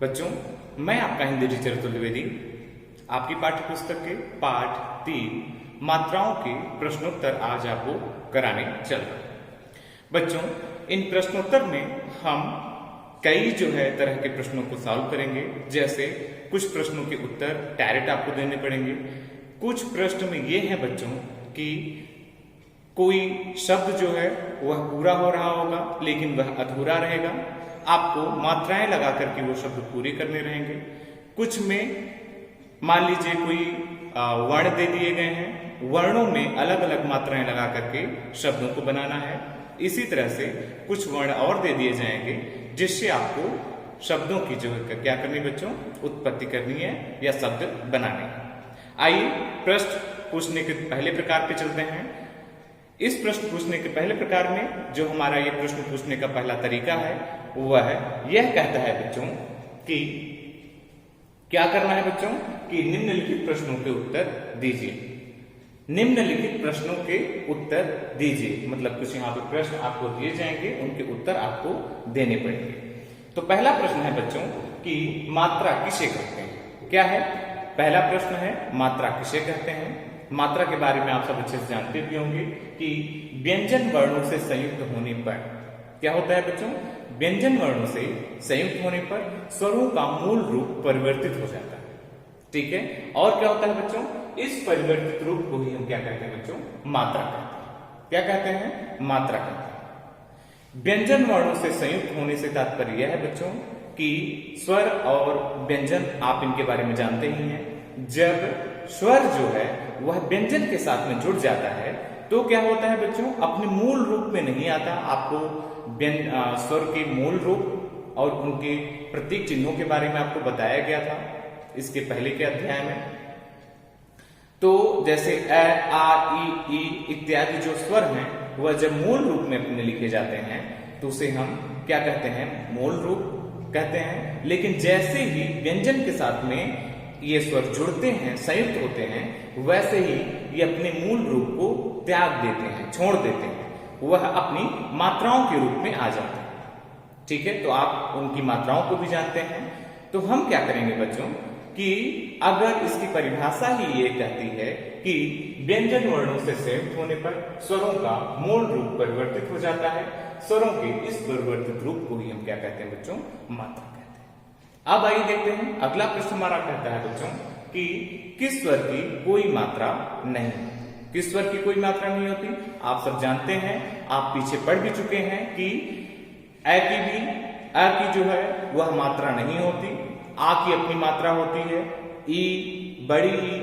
बच्चों, मैं आपका हिंदी टीचर अतुल द्विवेदी आपकी पाठ्य पुस्तक के पाठ 3 मात्राओं के प्रश्नोत्तर आज आपको कराने चल रहा है। बच्चों, इन प्रश्नोत्तर में हम कई तरह के प्रश्नों को सॉल्व करेंगे। जैसे कुछ प्रश्नों के उत्तर डायरेक्ट आपको देने पड़ेंगे। कुछ प्रश्न में ये है बच्चों कि कोई शब्द वह पूरा हो रहा होगा लेकिन वह अधूरा रहेगा, आपको मात्राएं लगा करके वो शब्द पूरे करने रहेंगे। कुछ में मान लीजिए कोई वर्ण दे दिए गए हैं, वर्णों में अलग अलग मात्राएं लगा करके शब्दों को बनाना है। इसी तरह से कुछ वर्ण और दे दिए जाएंगे जिससे आपको शब्दों की क्या करनी बच्चों, उत्पत्ति करनी है या शब्द बनाने हैं। आइए प्रश्न पूछने के पहले प्रकार पे चलते हैं। इस प्रश्न पूछने के पहले प्रकार में जो हमारा ये प्रश्न पूछने का पहला तरीका है वह यह कहता है बच्चों कि क्या करना है बच्चों कि निम्नलिखित प्रश्नों के उत्तर दीजिए। निम्नलिखित प्रश्नों के उत्तर दीजिए मतलब कुछ यहाँ पे प्रश्न आपको दिए जाएंगे, उनके उत्तर आपको देने पड़ेंगे। तो पहला प्रश्न है बच्चों कि मात्रा किसे कहते हैं। क्या है पहला प्रश्न है, मात्रा किसे कहते हैं। मात्रा के बारे में आप सब अच्छे से जानते भी होंगे कि व्यंजन वर्णों से संयुक्त होने पर क्या होता है बच्चों, व्यंजन वर्णों से संयुक्त होने पर स्वरों का मूल रूप परिवर्तित हो जाता है। ठीक है, और क्या होता है बच्चों, इस परिवर्तित रूप को ही हम क्या कहते हैं बच्चों, मात्रा कहते हैं। क्या कहते हैं, मात्रा कहते हैं। व्यंजन वर्णों से संयुक्त होने से तात्पर्य यह है बच्चों कि स्वर और व्यंजन आप इनके बारे में जानते ही हैं। जब स्वर वह व्यंजन के साथ में जुड़ जाता है तो क्या होता है बच्चों, अपने मूल रूप में नहीं आता। आपको स्वर के मूल रूप और उनके प्रतीक चिन्हों के बारे में आपको बताया गया था इसके पहले के अध्याय में। तो जैसे अ, आ, ई इत्यादि जो स्वर हैं वह जब मूल रूप में अपने लिखे जाते हैं तो उसे हम क्या कहते हैं, मूल रूप कहते हैं। लेकिन जैसे ही व्यंजन के साथ में ये स्वर जुड़ते हैं, संयुक्त होते हैं, वैसे ही ये अपने मूल रूप को त्याग देते हैं, छोड़ देते हैं, वह अपनी मात्राओं के रूप में आ जाते हैं। ठीक है, तो आप उनकी मात्राओं को भी जानते हैं। तो हम क्या करेंगे बच्चों कि अगर इसकी परिभाषा ही ये कहती है कि व्यंजन वर्णों से संयुक्त होने पर स्वरों का मूल रूप परिवर्तित हो जाता है, स्वरों के इस परिवर्तित रूप को ही हम क्या कहते हैं बच्चों, मात्रा कहते हैं। अब आइए देखते हैं अगला प्रश्न हमारा कहता है बच्चों कि किस स्वर की कोई मात्रा नहीं। किस स्वर की कोई मात्रा नहीं होती। आप सब जानते हैं, आप पीछे पढ़ भी चुके हैं कि अ की वह मात्रा नहीं होती। आ की अपनी मात्रा होती है। ई, बड़ी ई,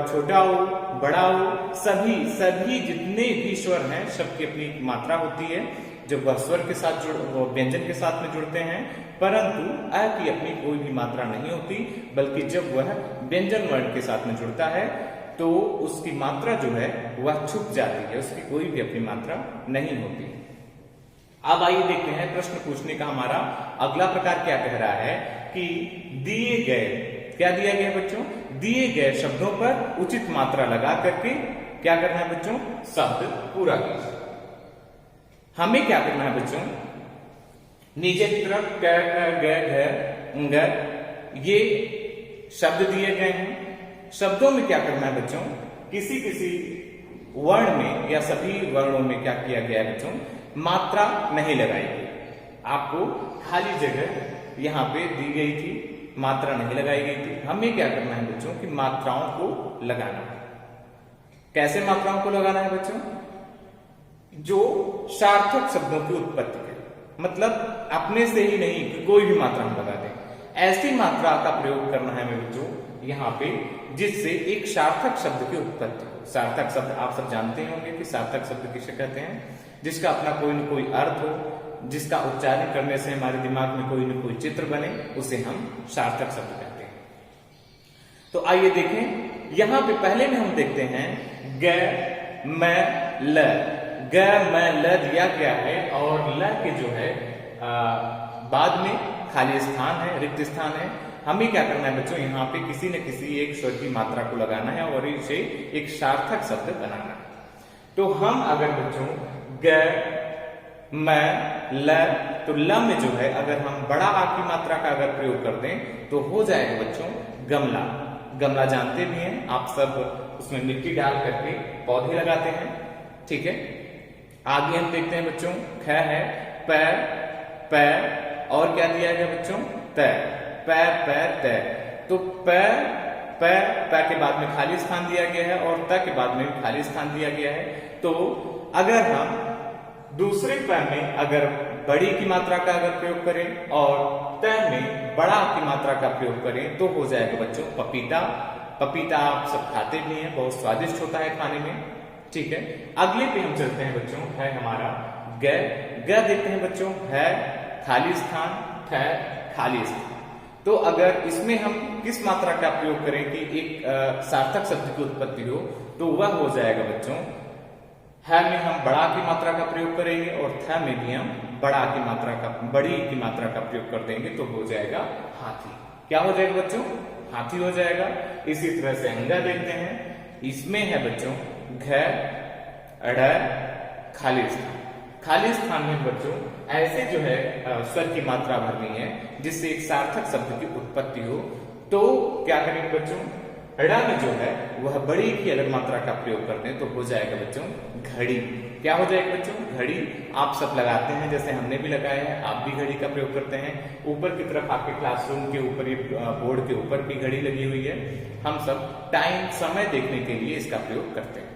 छोटा हो, बड़ा हो, सभी जितने भी स्वर हैं सबकी अपनी मात्रा होती है जब वह स्वर के साथ व्यंजन के साथ में जुड़ते हैं। परंतु अ की अपनी कोई भी मात्रा नहीं होती, बल्कि जब वह व्यंजन वर्ण के साथ में जुड़ता है तो उसकी मात्रा वह छुप जाती है, उसकी कोई भी अपनी मात्रा नहीं होती। अब आइए देखते हैं प्रश्न पूछने का हमारा अगला प्रकार क्या कह रहा है कि दिए गए, क्या दिया गया बच्चों, दिए गए शब्दों पर उचित मात्रा लगा करके क्या करना है बच्चों, शब्द पूरा कीजिए। हमें क्या करना है बच्चों, नीचे की तरफ क, ग, घ, ये शब्द दिए गए हैं। शब्दों में क्या करना है बच्चों, किसी वर्ण में या सभी वर्णों में क्या किया गया है बच्चों, मात्रा नहीं लगाई गई। आपको खाली जगह यहाँ पे दी गई थी, मात्रा नहीं लगाई गई थी। हमें क्या करना है बच्चों कि मात्राओं को लगाना है। कैसे मात्राओं को लगाना है बच्चों, जो सार्थक शब्दों की उत्पत्ति करे, मतलब अपने से ही नहीं कि कोई भी मात्रा हम लगा दें, ऐसी मात्रा का प्रयोग करना है बच्चों यहाँ पे जिससे एक सार्थक शब्द की उत्पत्ति हो। सार्थक शब्द आप सब जानते होंगे कि सार्थक शब्द किसे कहते हैं, जिसका अपना कोई न कोई अर्थ हो, जिसका उच्चारण करने से हमारे दिमाग में कोई न कोई चित्र बने, उसे हम सार्थक शब्द कहते हैं। तो आइए देखें, यहाँ पे पहले में हम देखते हैं ग, म, ल। ग, म, ल दिया गया है और ल के बाद में खाली स्थान है, रिक्त स्थान है। हमें क्या करना है बच्चों, यहाँ पे किसी न किसी एक स्वर की मात्रा को लगाना है और इसे एक सार्थक शब्द बनाना है। तो हम अगर बच्चों ग, मैं, ल, तो ल में जो है अगर हम बड़ा आ की मात्रा का अगर प्रयोग कर दें तो हो जाएगा बच्चों गमला। गमला जानते भी हैं आप सब, उसमें मिट्टी डाल करके पौधे लगाते हैं, ठीक है। आगे हम देखते हैं बच्चों, ख है पैर, पैर और क्या दिया गया बच्चों, तय, पैर पैर तय। तो पैर, पैर, पैर के बाद में खाली स्थान दिया गया है और त के बाद में भी खाली स्थान दिया गया है। तो अगर हम दूसरे पैर में अगर बड़ी की मात्रा का अगर प्रयोग करें और त में बड़ा की मात्रा का प्रयोग करें तो हो जाएगा बच्चों पपीता। पपीता आप सब खाते भी हैं, बहुत स्वादिष्ट होता है खाने में, ठीक है। अगले पे हम चलते हैं बच्चों, है हमारा ग। ग देखते हैं बच्चों, है खाली स्थान, ठ खाली स्थान। तो अगर इसमें हम किस मात्रा का प्रयोग करें कि एक सार्थक शब्द की उत्पत्ति हो, तो वह हो जाएगा बच्चों, है में हम बड़ा की मात्रा का प्रयोग करेंगे और थ में भी हम बड़ा की मात्रा का, बड़ी की मात्रा का प्रयोग कर देंगे तो हो जाएगा हाथी। क्या हो जाएगा बच्चों, हाथी हो जाएगा। इसी तरह से अंगा देखते हैं, इसमें है बच्चों घ, अड़, खाली स्थान। खाली स्थान में बच्चों ऐसे जो है स्वर की मात्रा भरनी है जिससे एक सार्थक शब्द की उत्पत्ति हो। तो क्या करेंगे बच्चों, अड़ा में जो है वह बड़ी की अगर मात्रा का प्रयोग करते हैं तो हो जाएगा बच्चों घड़ी। क्या हो जाएगा बच्चों, घड़ी। आप सब लगाते हैं, जैसे हमने भी लगाया है, आप भी घड़ी का प्रयोग करते हैं। ऊपर की तरफ आपके क्लासरूम के ऊपर, बोर्ड के ऊपर भी घड़ी लगी हुई है। हम सब टाइम, समय देखने के लिए इसका प्रयोग करते हैं।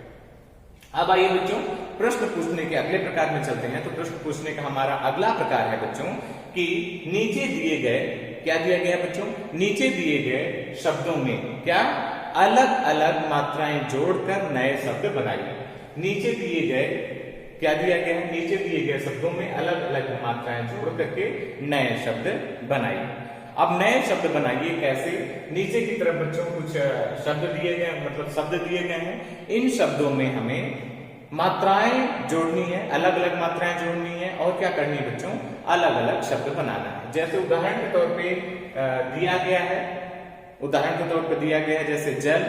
अब आइए बच्चों प्रश्न पूछने के अगले प्रकार में चलते हैं। तो प्रश्न पूछने का हमारा अगला प्रकार है बच्चों कि नीचे दिए गए, क्या दिया गया बच्चों, नीचे दिए गए शब्दों में क्या अलग अलग मात्राएं जोड़कर नए शब्द बनाइए। नीचे दिए गए, क्या दिया गया है, नीचे दिए गए शब्दों में अलग अलग मात्राएं जोड़ करके नए शब्द बनाइए। अब नए शब्द बनाइए कैसे, नीचे की तरफ बच्चों कुछ शब्द दिए गए, मतलब शब्द दिए गए हैं। इन शब्दों में हमें मात्राएं जोड़नी है, अलग अलग मात्राएं जोड़नी है और क्या करनी है बच्चों, अलग अलग शब्द बनाना है। जैसे उदाहरण के तौर पे दिया गया है, उदाहरण के तौर पर दिया गया है जैसे जल।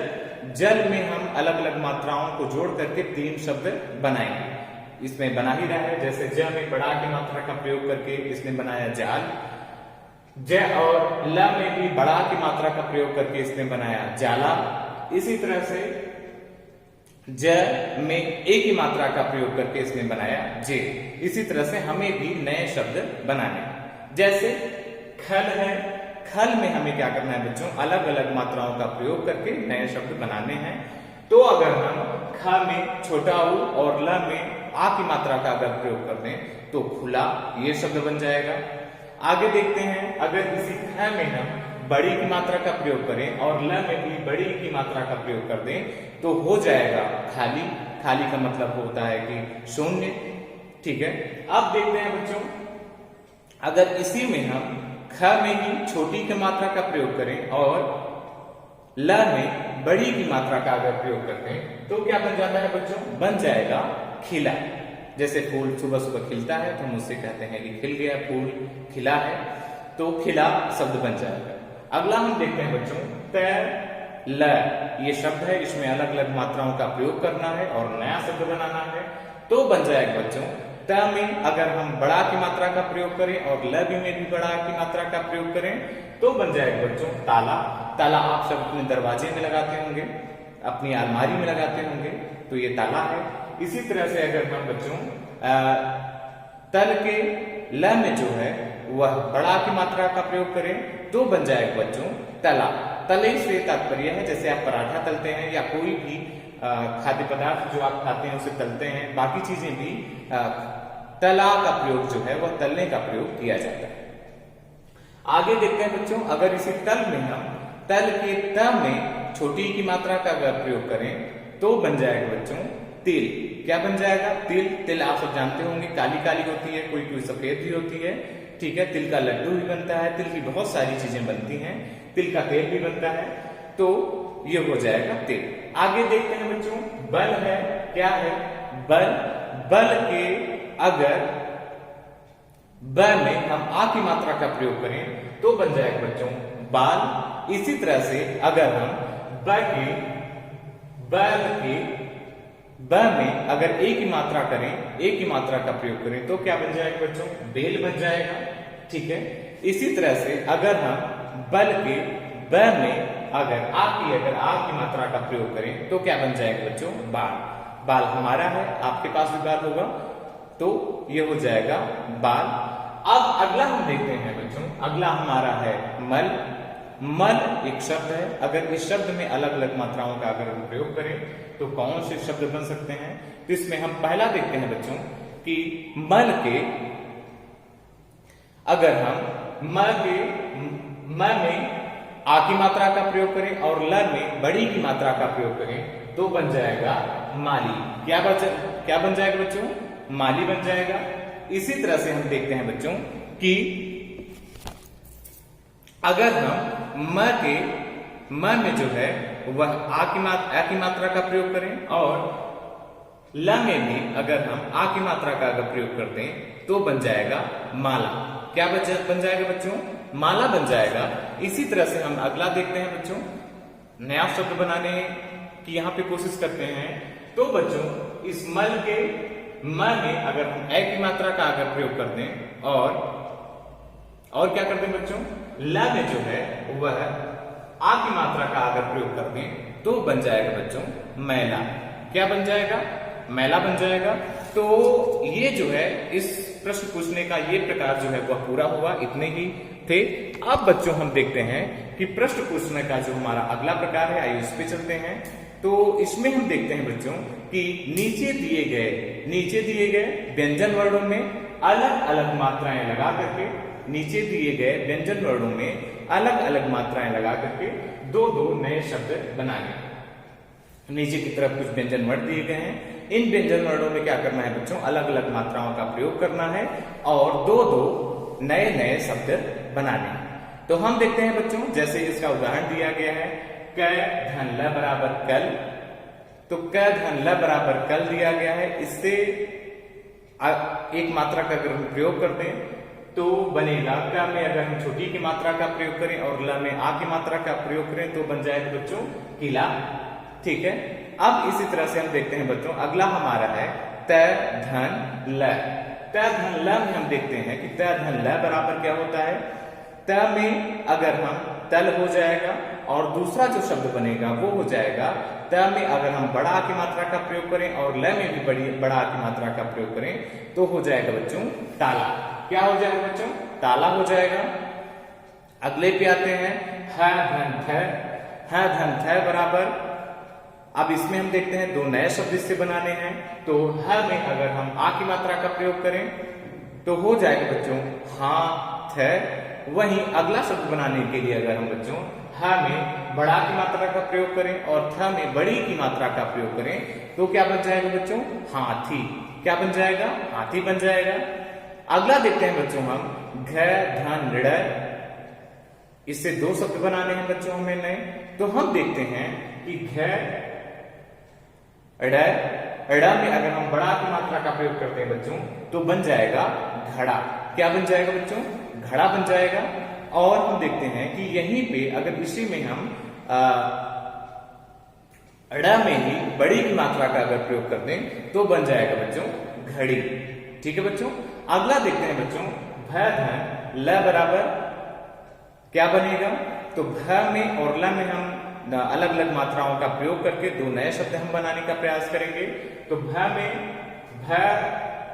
जल में हम अलग अलग मात्राओं को जोड़ करके 3 शब्द बनाएंगे। इसमें बना ही रहा है, जैसे ज में बड़ा की मात्रा का प्रयोग करके इसने बनाया जाल। ज और ल में भी बड़ा की मात्रा का प्रयोग करके इसने बनाया जाला। इसी तरह से ज में ए की मात्रा का प्रयोग करके इसने बनाया जे। इसी तरह से हमें भी नए शब्द बनाने, जैसे खल है, खल में हमें क्या करना है बच्चों, अलग अलग मात्राओं का प्रयोग करके नए शब्द बनाने हैं। तो अगर हम ख में छोटा ऊ और ल में आ की मात्रा का अगर प्रयोग कर दें तो खुला, ये शब्द बन जाएगा। आगे देखते हैं, अगर इसी ख में हम बड़ी की मात्रा का प्रयोग करें और ल में भी बड़ी की मात्रा का प्रयोग कर दें तो हो जाएगा खाली। खाली का मतलब होता है कि शून्य, ठीक है। अब देखते हैं बच्चों, अगर इसी में हम ख में ही छोटी की मात्रा का प्रयोग करें और ल में बड़ी की मात्रा का अगर प्रयोग करते हैं तो क्या बन जाता है बच्चों, बन जाएगा खिला। जैसे फूल सुबह सुबह खिलता है तो हम उससे कहते हैं कि खिल गया, फूल खिला है, तो खिला शब्द बन जाएगा। अगला हम देखते हैं बच्चों तय ल, ये शब्द है, इसमें अलग अलग मात्राओं का प्रयोग करना है और नया शब्द बनाना है। तो बन जाएगा बच्चों त में अगर हम बड़ा की मात्रा का प्रयोग करें और ल में भी बड़ा की मात्रा का प्रयोग करें तो बन जाएगा बच्चों ताला। ताला आप सब अपने दरवाजे में लगाते होंगे, अपनी अलमारी में लगाते होंगे, तो ये ताला है। इसी तरह से अगर हम बच्चों तल के ल में जो है वह बड़ा की मात्रा का प्रयोग करें तो बन जाएगा बच्चों तला। तले से तात्पर्य है जैसे आप पराठा तलते हैं या कोई भी खाद्य पदार्थ जो आप खाते हैं उसे तलते हैं, बाकी चीजें भी तला का प्रयोग जो है वह तलने का प्रयोग किया जाता है। आगे देखते हैं बच्चों, अगर इसे तल में हम तल के त में छोटी की मात्रा का अगर प्रयोग करें तो बन जाएगा बच्चों तिल। क्या बन जाएगा, तिल। तिल आप सब जानते होंगे काली काली होती है, कोई कोई सफेद भी होती है, ठीक है। तिल का लड्डू भी बनता है, तिल की बहुत सारी चीजें बनती हैं, तिल का तेल भी बनता है, तो ये हो जाएगा तिल। आगे देखते हैं बच्चों बल है, क्या है बल। बल के अगर ब में हम आ की मात्रा का प्रयोग करें तो बन जाएगा बच्चों बाल। इसी तरह से अगर हम बल के ब में अगर ए की मात्रा करें, ए की मात्रा का प्रयोग करें तो क्या बन जाएगा बच्चों? बेल बन जाएगा। ठीक है। इसी तरह से अगर हम बल के ब में अगर आ की मात्रा का प्रयोग करें तो क्या बन जाएगा बच्चों? बाल। बाल हमारा है, आपके पास भी बाल होगा, तो ये हो जाएगा बाल। अब अगला हम देखते हैं बच्चों, अगला हमारा है मल। मल एक शब्द है। अगर इस शब्द में अलग अलग मात्राओं का अगर हम प्रयोग करें तो कौन से शब्द बन सकते हैं? तो इसमें हम पहला देखते हैं बच्चों कि मल के अगर हम म में आ की मात्रा का प्रयोग करें और ल में बड़ी की मात्रा का प्रयोग करें तो बन जाएगा माली। क्या बन जाएगा बच्चों? माली बन जाएगा। इसी तरह से हम देखते हैं बच्चों कि अगर हम म में जो है वह आ की मात्रा का प्रयोग करें और ल में भी अगर हम आ की मात्रा का अगर प्रयोग करते हैं तो बन जाएगा माला। क्या बन जाएगा बच्चों? माला बन जाएगा। इसी तरह से हम अगला देखते हैं बच्चों, नया शब्द बनाने की यहाँ पे कोशिश करते हैं। तो बच्चों इस मल के म में अगर हम ए की मात्रा का अगर प्रयोग कर दें और क्या कर दें बच्चों? ल में जो है वह आ की मात्रा का अगर प्रयोग कर दें तो बन जाएगा बच्चों मैला। क्या बन जाएगा? मैला बन जाएगा। तो ये जो है इस प्रश्न पूछने का ये प्रकार जो है वह पूरा हुआ। इतने ही थे। अब बच्चों हम देखते हैं कि प्रश्न पूछने का जो हमारा अगला प्रकार है, आइए इस पे चलते हैं। तो इसमें हम देखते हैं बच्चों कि नीचे दिए गए व्यंजन वर्णों में अलग अलग मात्राएं लगा करके, नीचे दिए गए व्यंजन वर्णों में अलग अलग मात्राएं लगा करके दो नए शब्द बनाने। नीचे की तरफ कुछ व्यंजन वर्ण दिए गए हैं। इन व्यंजन वर्णों में क्या करना है बच्चों? अलग अलग मात्राओं का प्रयोग करना है और दो नए शब्द बनाने। तो हम देखते हैं बच्चों, जैसे इसका उदाहरण दिया गया है, क धन ल बराबर कल। तो क धन ल बराबर कल दिया गया है। इससे एक मात्रा का अगर हम प्रयोग करते हैं तो बनेगा क में अगर हम छोटी की मात्रा का प्रयोग करें और ल में आ की मात्रा का प्रयोग करें तो बन जाएगा बच्चों किला। ठीक है। अब इसी तरह से हम देखते हैं बच्चों, अगला हमारा है त धन ल। त धन ल में हम देखते हैं कि त धन ल बराबर क्या होता है? त में अगर हम तल हो जाएगा और दूसरा जो शब्द बनेगा वो हो जाएगा त में अगर हम बड़ा की मात्रा का प्रयोग करें और ल में भी बड़ा की मात्रा का प्रयोग करें तो हो जाएगा बच्चों ताला। क्या हो जाएगा बच्चों? ताला हो जाएगा। अगले पे आते हैं ह धन थ। ह धन थ बराबर, अब इसमें हम देखते हैं दो नए शब्द इससे बनाने हैं। तो ह में अगर हम आ की मात्रा का प्रयोग करें तो हो जाएगा बच्चों हाथ। वहीं अगला शब्द बनाने के लिए अगर हम बच्चों ह में बड़ा की मात्रा का प्रयोग करें और थ में बड़ी की मात्रा का प्रयोग करें तो क्या बन जाएगा बच्चों? हाथी। क्या बन जाएगा? हाथी बन जाएगा। अगला देखते हैं बच्चों हम घ धन ऋ। इससे दो शब्द बनाने हैं बच्चों हमें नए। तो हम देखते हैं कि घ ड़ में अगर हम बड़ा की मात्रा का प्रयोग करते हैं बच्चों तो बन जाएगा घड़ा। क्या बन जाएगा बच्चों? घड़ा बन जाएगा। और हम देखते हैं कि यहीं पे अगर इसी में हम ड़ में ही बड़ी की मात्रा का अगर प्रयोग कर दें तो बन जाएगा बच्चों घड़ी। ठीक है बच्चों। अगला देखते हैं बच्चों भ धन ल बराबर क्या बनेगा? तो भ में और ल में हम अलग अलग मात्राओं का प्रयोग करके दो नए शब्द हम बनाने का प्रयास करेंगे। तो भ में भ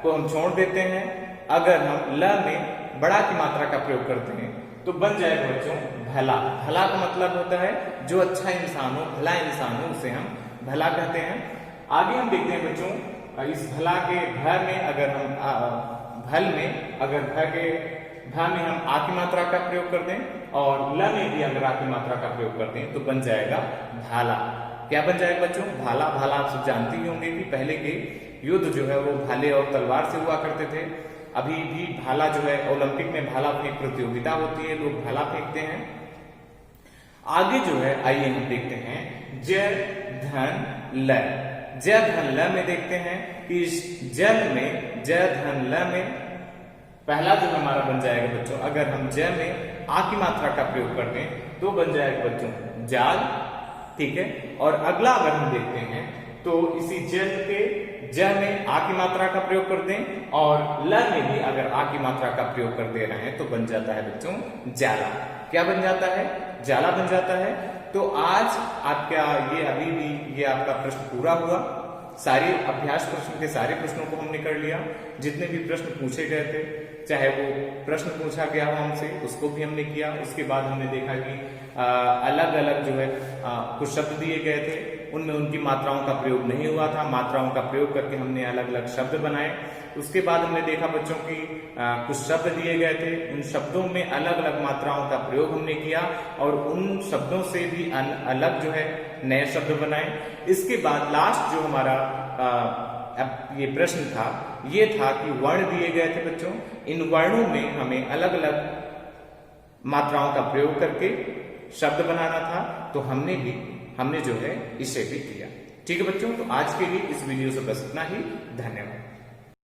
को हम छोड़ देते हैं। अगर हम ल में बड़ा की मात्रा का प्रयोग करते हैं तो बन जाएगा बच्चों भला। भला का मतलब होता है जो अच्छा इंसान हो, भला इंसान हो, उसे हम भला कहते हैं। आगे हम देखते हैं बच्चों इस भला के भ में अगर हम भल में अगर भ में हम आ की मात्रा का प्रयोग कर दें और ल में भी अगर आ की मात्रा का प्रयोग कर दें तो बन जाएगा भाला। क्या बन जाएगा बच्चों? भाला। भाला आप सब जानते ही होंगे कि पहले के युद्ध जो है वो भाले और तलवार से हुआ करते थे। अभी भी भाला जो है ओलंपिक में भाला फेंक प्रतियोगिता होती है, लोग भाला फेंकते हैं। आगे जो है आइए हम देखते हैं ज धन ल। ज धन ल में देखते हैं कि इस जल में ज धन ल में पहला जो हमारा बन जाएगा बच्चों, अगर हम ज में आ की मात्रा का प्रयोग कर दें तो बन जाएगा बच्चों जाल। ठीक है। और अगला अगर हम देखते हैं तो इसी जल के ज में आ की मात्रा का प्रयोग कर दें और ल में भी अगर आ की मात्रा का प्रयोग कर दे रहे हैं तो बन जाता है बच्चों जाला। क्या बन जाता है? जाला बन जाता है। तो आज आपका ये अभी भी ये आपका प्रश्न पूरा हुआ। सारे अभ्यास प्रश्न के सारे प्रश्नों को हमने कर लिया। जितने भी प्रश्न पूछे गए थे, चाहे वो प्रश्न पूछा गया हो हमसे, उसको भी हमने किया। उसके बाद हमने देखा कि अलग अलग जो है कुछ शब्द दिए गए थे, उनमें उनकी मात्राओं का प्रयोग नहीं हुआ था। मात्राओं का प्रयोग करके हमने अलग अलग शब्द बनाए। उसके बाद हमने देखा बच्चों की कुछ शब्द दिए गए थे, उन शब्दों में अलग अलग मात्राओं का प्रयोग हमने किया और उन शब्दों से भी अलग जो है नए शब्द बनाए। इसके बाद लास्ट जो हमारा ये प्रश्न था, ये था कि वर्ण दिए गए थे बच्चों, इन वर्णों में हमें अलग अलग मात्राओं का प्रयोग करके शब्द बनाना था। तो हमने जो है इसे भी किया। ठीक है बच्चों, तो आज के लिए इस वीडियो से बस इतना ही। धन्यवाद।